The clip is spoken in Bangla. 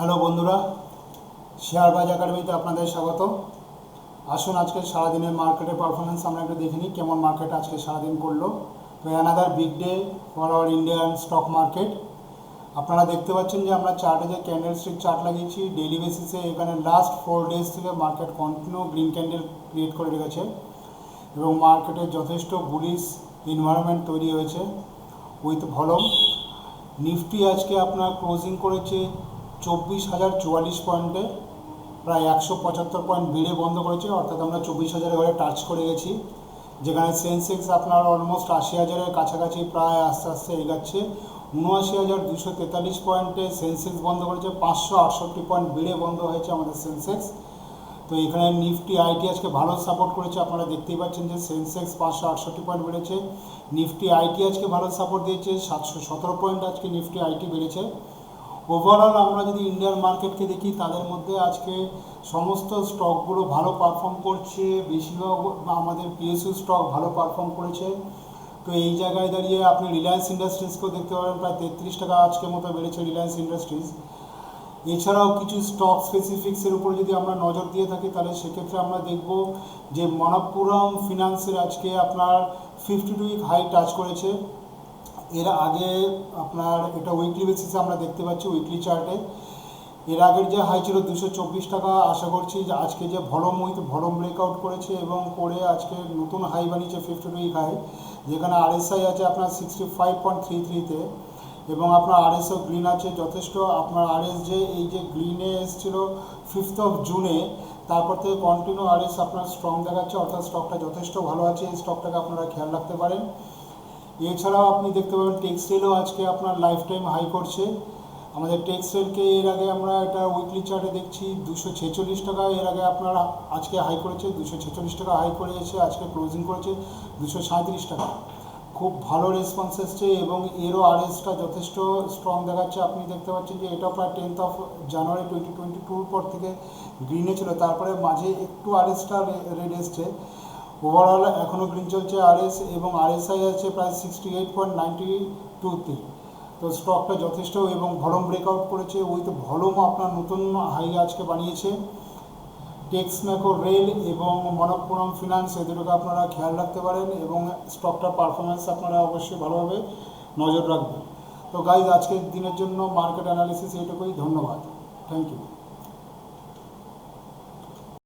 হ্যালো বন্ধুরা, শেয়ারবাজ একাডেমিতে আপনাদের স্বাগত। আসুন আজকে সারাদিনের মার্কেটের পারফরমেন্স আমরা একটু দেখে নিই কেমন মার্কেট আজকে সারাদিন করলো। তো another big day for our Indian stock market. আপনারা দেখতে পাচ্ছেন যে আমরা চার্টে যে ক্যান্ডেল স্টিক চার্ট লাগিয়েছি ডেইলি বেসিসে, এখানে লাস্ট 4 ডেজ থেকে market continue green candle create করে রেখেছে এবং মার্কেটে যথেষ্ট বুলিশ এনভায়রনমেন্ট তৈরি হয়েছে উইথ ভলম। নিফটি আজকে আপনার ক্লোজিং করেছে 24,044 পয়েন্টে, প্রায় 175 পয়েন্ট বেড়ে বন্ধ করেছে, অর্থাৎ আমরা 24,000 ঘরে টাচ করে গেছি। যেখানে সেন্সেক্স আপনার অলমোস্ট 80,000-এর কাছাকাছি প্রায় আস্তে আস্তে এগাচ্ছে। 79,243 পয়েন্টে সেন্সেক্স বন্ধ করেছে, 568 পয়েন্ট বেড়ে বন্ধ হয়েছে আমাদের সেন্সেক্স। তো এখানে নিফটি আইটি আজকে ভালো সাপোর্ট করেছে, আপনারা দেখতেই পাচ্ছেন যে সেন্সেক্স 568 পয়েন্ট বেড়েছে, নিফটি আইটি আজকে ভালো সাপোর্ট দিয়েছে, 717 পয়েন্ট আজকে নিফটি আইটি বেড়েছে। ওভারঅল আমরা যদি ইন্ডিয়ান মার্কেটকে দেখি, তাদের মধ্যে আজকে সমস্ত স্টকগুলো ভালো পারফর্ম করছে, বেশিরভাগ আমাদের পিএসইউ স্টক ভালো পারফর্ম করেছে। তো এই জায়গায় দাঁড়িয়ে আপনি রিলায়েন্স ইন্ডাস্ট্রিজকেও দেখতে পাবেন, প্রায় 33 টাকা আজকের মতো বেড়েছে রিলায়েন্স ইন্ডাস্ট্রিজ। এছাড়াও কিছু স্টক স্পেসিফিক্সের উপর যদি আমরা নজর দিয়ে থাকি, তাহলে সেক্ষেত্রে আমরা দেখব যে মনপ্পুরম ফিনান্সের আজকে আপনার 52 উইক হাই টাচ করেছে। এর আগে আপনার এটা উইকলি বেসিসে আমরা দেখতে পাচ্ছি উইকলি চার্টে। এর আগের যে হাই ছিল 224 টাকা, আশা করছি যে আজকে যে ভলম ব্রেকআউট করেছে এবং করে আজকে নতুন হাই বানিয়েছে 52 উইক হাই, যেখানে আরএসআই আছে আপনার 65.33-তে এবং আপনার আরএসও গ্রিন আছে যথেষ্ট। আপনার আরএস যে এই যে গ্রিনে এসেছিল 5th অফ জুনে, তারপর থেকে কন্টিনিউ আরএস আপনার স্ট্রং দেখাচ্ছে, অর্থাৎ স্টকটা যথেষ্ট ভালো আছে। এই স্টকটাকে আপনারা খেয়াল রাখতে পারেন। এছাড়াও আপনি দেখতে পাবেন টেক্সটাইলও আজকে আপনার লাইফ টাইম হাই করছে। আমাদের টেক্সটাইলকে এর আগে আমরা এটা উইকলি চার্টে দেখছি 246 টাকা, এর আগে আপনার আজকে হাই করেছে 246 টাকা হাই করেছে, আজকে ক্লোজিং করেছে 237 টাকা। খুব ভালো রেসপন্স এসছে এবং এরও আরএসটা যথেষ্ট স্ট্রং দেখাচ্ছে। আপনি দেখতে পাচ্ছেন যে এটা প্রায় 10th অফ জানুয়ারি 2022 পর থেকে গ্রিনে ছিল, তারপরে মাঝে একটু আরএসটা রেড এসছে। ওভারঅল এখনও গ্রিন চলছে আরএস এবং আরএসআই আছে প্রায় 68.92-তে। তো স্টকটা যথেষ্ট এবং ভলম ব্রেকআউট করেছে, উইথ ভলমও আপনার নতুন হাই আজকে বানিয়েছে। টেক্সম্যাকো রেল এবং মনপ্পুরম ফিনান্স, এদেরকে আপনারা খেয়াল রাখতে পারেন এবং স্টকটার পারফরমেন্স আপনারা অবশ্যই ভালোভাবে নজর রাখবেন। তো গাইজ, আজকের দিনের জন্য মার্কেট অ্যানালিসিস এইটুকুই। ধন্যবাদ, থ্যাংক ইউ।